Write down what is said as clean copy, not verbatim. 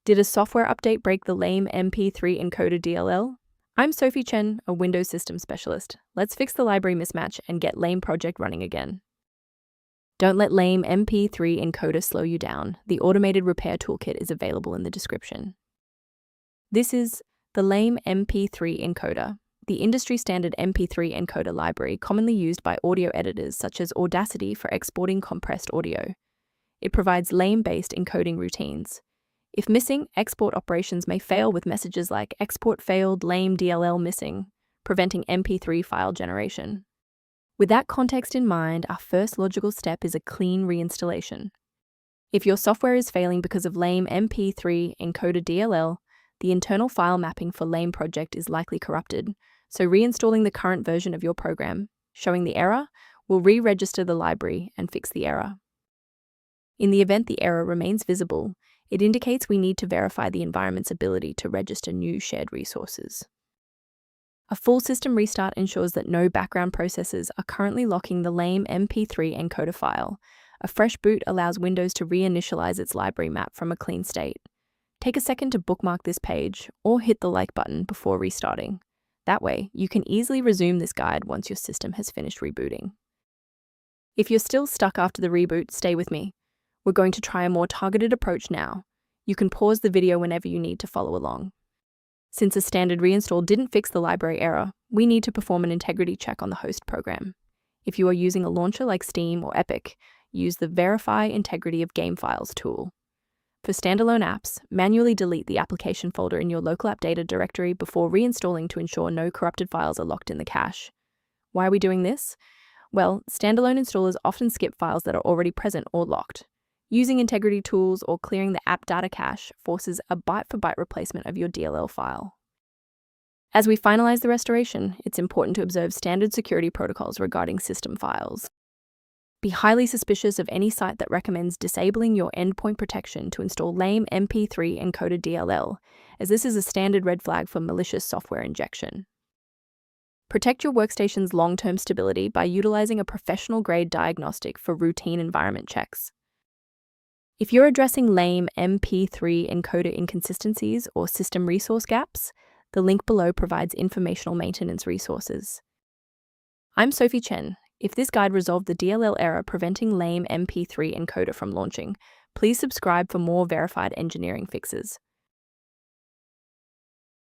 Did a software update break the LAME MP3 Encoder DLL? I'm Sophie Chen, a Windows System Specialist. Let's fix the library mismatch and get LAME project running again. Don't let LAME MP3 Encoder slow you down. The automated repair toolkit is available in the description. This is the LAME MP3 Encoder, the industry-standard MP3 encoder library commonly used by audio editors such as Audacity for exporting compressed audio. It provides LAME-based encoding routines. If missing, export operations may fail with messages like export failed, Lame.dll missing, preventing MP3 file generation. With that context in mind, our first logical step is a clean reinstallation. If your software is failing because of LAME MP3 Encoder DLL, the internal file mapping for LAME project is likely corrupted, so reinstalling the current version of your program, showing the error, will re-register the library and fix the error. In the event the error remains visible, it indicates we need to verify the environment's ability to register new shared resources. A full system restart ensures that no background processes are currently locking the LAME MP3 encoder file. A fresh boot allows Windows to reinitialize its library map from a clean state. Take a second to bookmark this page or hit the like button before restarting. That way, you can easily resume this guide once your system has finished rebooting. If you're still stuck after the reboot, stay with me. We're going to try a more targeted approach now. You can pause the video whenever you need to follow along. Since a standard reinstall didn't fix the library error, we need to perform an integrity check on the host program. If you are using a launcher like Steam or Epic, use the Verify Integrity of Game Files tool. For standalone apps, manually delete the application folder in your local app data directory before reinstalling to ensure no corrupted files are locked in the cache. Why are we doing this? Well, standalone installers often skip files that are already present or locked. Using integrity tools or clearing the app data cache forces a byte-for-byte replacement of your DLL file. As we finalize the restoration, it's important to observe standard security protocols regarding system files. Be highly suspicious of any site that recommends disabling your endpoint protection to install LAME MP3 Encoder DLL, as this is a standard red flag for malicious software injection. Protect your workstation's long-term stability by utilizing a professional-grade diagnostic for routine environment checks. If you're addressing LAME MP3 encoder inconsistencies or system resource gaps, the link below provides informational maintenance resources. I'm Sophie Chen. If this guide resolved the DLL error preventing LAME MP3 encoder from launching, please subscribe for more verified engineering fixes.